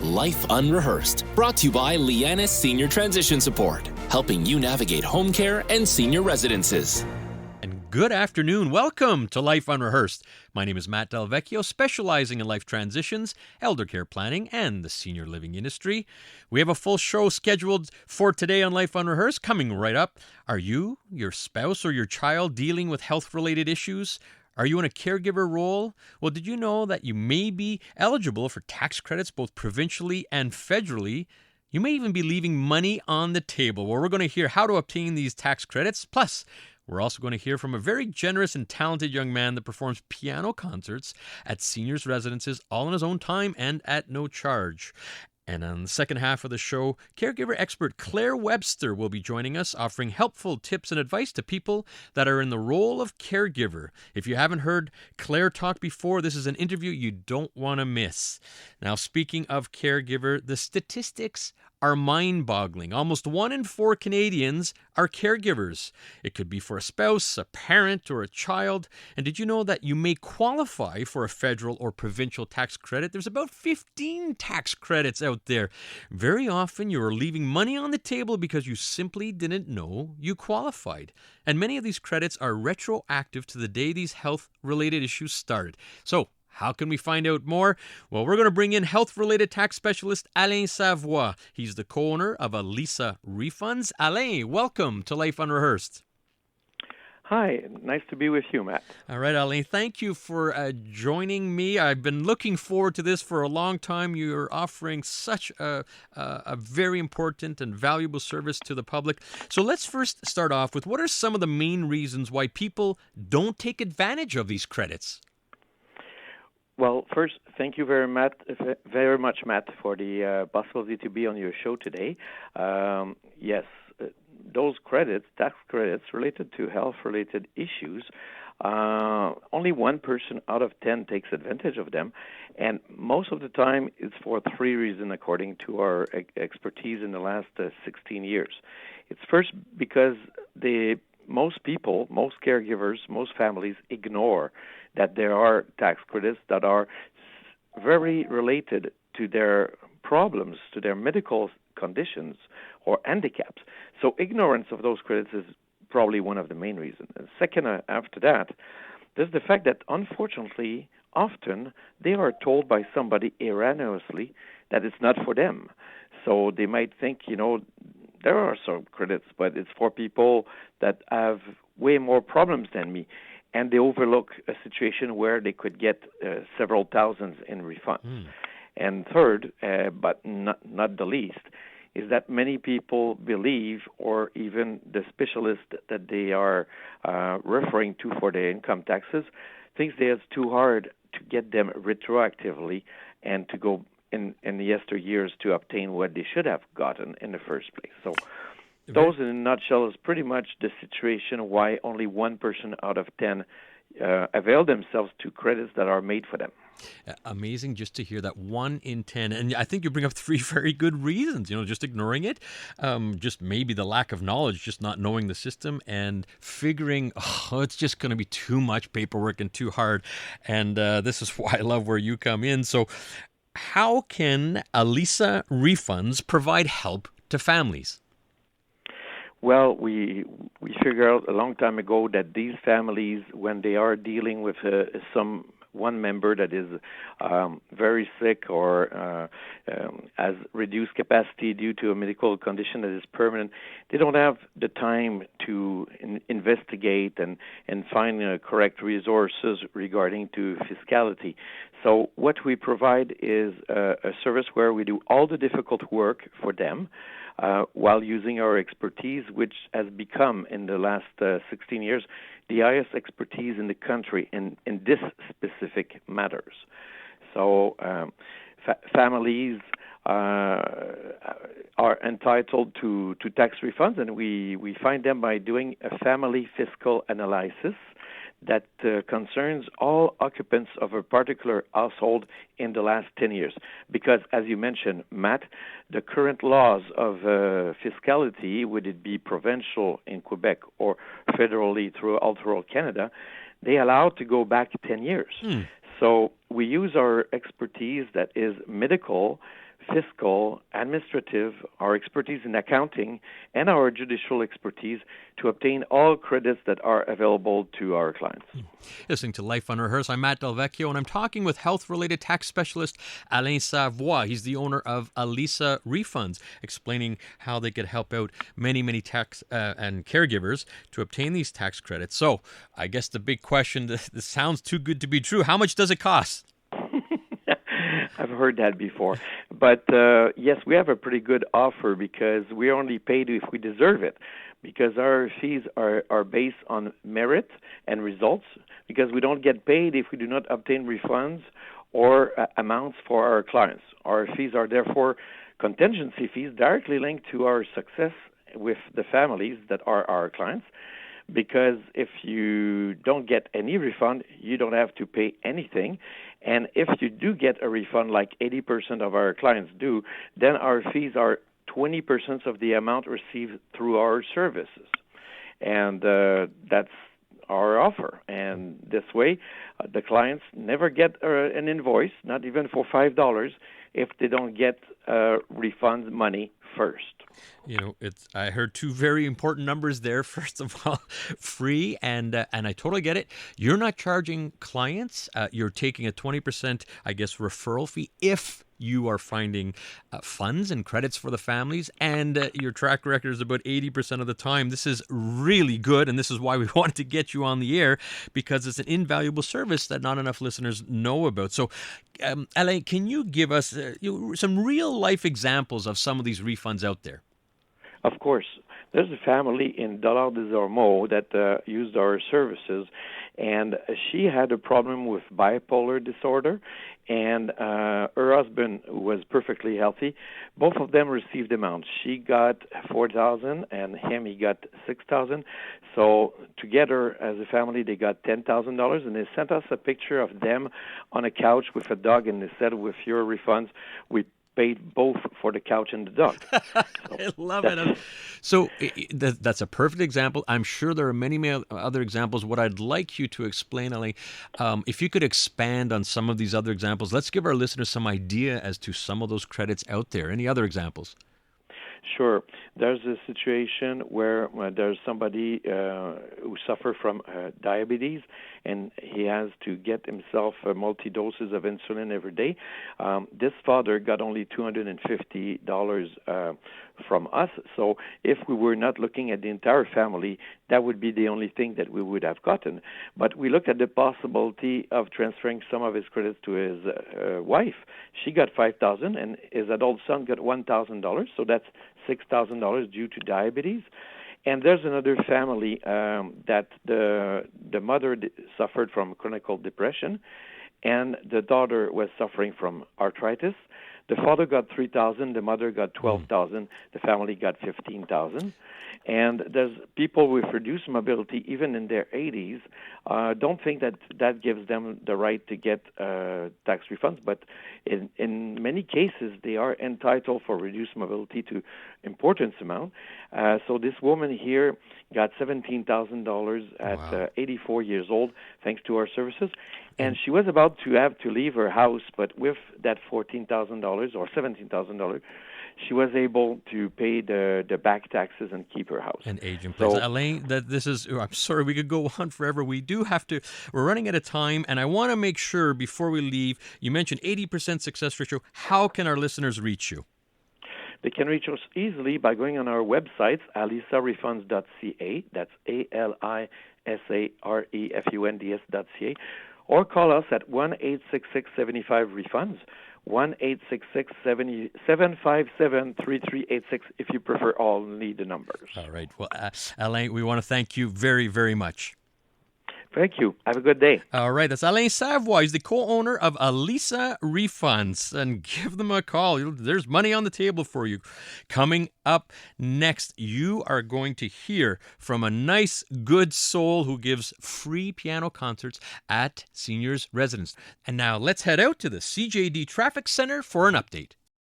Life Unrehearsed, brought to you by Lianas Senior Transition Support, helping you navigate home care and senior residences. And good afternoon. Welcome to Life Unrehearsed. My name is Matt Del Vecchio, specializing in life transitions, elder care planning, and the senior living industry. We have a full show scheduled for today on Life Unrehearsed. Coming right up, are you, your spouse, or your child dealing with health-related issues? Are you in a caregiver role? Well, did you know that you may be eligible for tax credits both provincially and federally? You may even be leaving money on the table. Well, we're going to hear how to obtain these tax credits. Plus, we're also going to hear from a very generous and talented young man that performs piano concerts at seniors' residences all in his own time and at no charge. And on the second half of the show, caregiver expert Claire Webster will be joining us, offering helpful tips and advice to people that are in the role of caregiver. If you haven't heard Claire talk before, this is an interview you don't want to miss. Now, speaking of caregiver, the statistics are mind-boggling. Almost 1 in 4 Canadians are caregivers. It could be for a spouse, a parent, or a child. And did you know that you may qualify for a federal or provincial tax credit? There's about 15 tax credits out there. Very often you are leaving money on the table because you simply didn't know you qualified. And many of these credits are retroactive to the day these health-related issues started. So, how can we find out more? Well, we're going to bring in health-related tax specialist Alain Savoie. He's the co-owner of Lianas Refunds. Alain, welcome to Life Unrehearsed. Hi, nice to be with you, Matt. All right, Alain, thank you for joining me. I've been looking forward to this for a long time. You're offering such a very important and valuable service to the public. So let's first start off with what are some of the main reasons why people don't take advantage of these credits? Well, first, thank you very much, Matt, for the possibility to be on your show today. Yes, those credits, tax credits related to health-related issues, only one person out of 10 takes advantage of them, and most of the time it's for 3 reasons according to our expertise in the last 16 years. It's first because most people, most caregivers, most families ignore that there are tax credits that are very related to their problems, to their medical conditions or handicaps. So ignorance of those credits is probably one of the main reasons. And second, after that, there's the fact that unfortunately, often they are told by somebody erroneously that it's not for them. So they might think, there are some credits, but it's for people that have way more problems than me. And they overlook a situation where they could get several thousands in refunds. And third, but not the least, is that many people believe, or even the specialist that they are referring to for their income taxes, thinks that it's too hard to get them retroactively and to go in the yesteryears to obtain what they should have gotten in the first place. So those, in a nutshell, is pretty much the situation why only 1 person out of 10 avail themselves to credits that are made for them. Amazing just to hear that 1 in 10. And I think you bring up 3 very good reasons, just ignoring it, just maybe the lack of knowledge, just not knowing the system and figuring, it's just going to be too much paperwork and too hard. And this is why I love where you come in. So how can Lianas Refunds provide help to families? Well, we figured out a long time ago that these families, when they are dealing with one member that is very sick or has reduced capacity due to a medical condition that is permanent, they don't have the time to investigate and find correct resources regarding to fiscality. So what we provide is a service where we do all the difficult work for them, while using our expertise, which has become, in the last 16 years, the highest expertise in the country in this specific matters. So families are entitled to tax refunds, and we find them by doing a family fiscal analysis that concerns all occupants of a particular household in the last 10 years. Because, as you mentioned, Matt, the current laws of fiscality, would it be provincial in Quebec or federally throughout Canada, they allow to go back 10 years. So we use our expertise that is medical, fiscal, administrative, our expertise in accounting, and our judicial expertise to obtain all credits that are available to our clients. Listening to Life Unrehearsed, I'm Matt Delvecchio, and I'm talking with health-related tax specialist Alain Savoie. He's the owner of Alisa Refunds, explaining how they could help out many tax and caregivers to obtain these tax credits. So I guess the big question, this sounds too good to be true. How much does it cost? I've heard that before. But yes, we have a pretty good offer because we only paid if we deserve it, because our fees are based on merit and results, because we don't get paid if we do not obtain refunds or amounts for our clients. Our fees are therefore contingency fees directly linked to our success with the families that are our clients. Because if you don't get any refund, you don't have to pay anything. And if you do get a refund, like 80% of our clients do, then our fees are 20% of the amount received through our services. And that's our offer. And this way, the clients never get an invoice, not even for $5, if they don't get refund money first. You know, I heard two very important numbers there. First of all, free, and I totally get it. You're not charging clients. You're taking a 20%, I guess, referral fee if you are finding funds and credits for the families, and your track record is about 80% of the time. This is really good, and this is why we wanted to get you on the air, because it's an invaluable service that not enough listeners know about. So, Alain, can you give us some real-life examples of some of these refunds out there? Of course. There's a family in Dollard des Ormeaux that used our services, and she had a problem with bipolar disorder, and her husband was perfectly healthy. Both of them received amounts. She got $4,000, and he got $6,000. So together, as a family, they got $10,000, and they sent us a picture of them on a couch with a dog, and they said, with your refunds, we paid both for the couch and the dog. So I love it. So that's a perfect example. I'm sure there are many other examples. What I'd like you to explain, Alain, if you could expand on some of these other examples, let's give our listeners some idea as to some of those credits out there. Any other examples? Sure. There's a situation where there's somebody who suffers from diabetes, and he has to get himself multi-doses of insulin every day. This father got only $250 from us. So if we were not looking at the entire family, that would be the only thing that we would have gotten. But we looked at the possibility of transferring some of his credits to his wife. She got $5,000, and his adult son got $1,000. So that's $6,000 due to diabetes. And there's another family that the mother suffered from chronic depression, and the daughter was suffering from arthritis. The father got $3,000, the mother got $12,000, the family got $15,000. And there's people with reduced mobility, even in their 80s, don't think that gives them the right to get tax refunds. But in many cases, they are entitled for reduced mobility to importance amount. So this woman here got $17,000 at 84 years old, thanks to our services. And she was about to have to leave her house, but with that $14,000 or $17,000, she was able to pay the back taxes and keep her house. And age in place. So, Alain, I'm sorry, we could go on forever. We're running out of time, and I want to make sure before we leave, you mentioned 80% success ratio. How can our listeners reach you? They can reach us easily by going on our website, alisarefunds.ca. That's ALISAREFUNDS.ca. Or call us at 1-866-75-REFUNDS, 1-866-757-3386 if you prefer only the numbers. All right. Well, Alain, we want to thank you very, very much. Thank you. Have a good day. All right. That's Alain Savoie. He's the co-owner of Alisa Refunds. And give them a call. There's money on the table for you. Coming up next, you are going to hear from a nice, good soul who gives free piano concerts at seniors' residence. And now let's head out to the CJD Traffic Center for an update.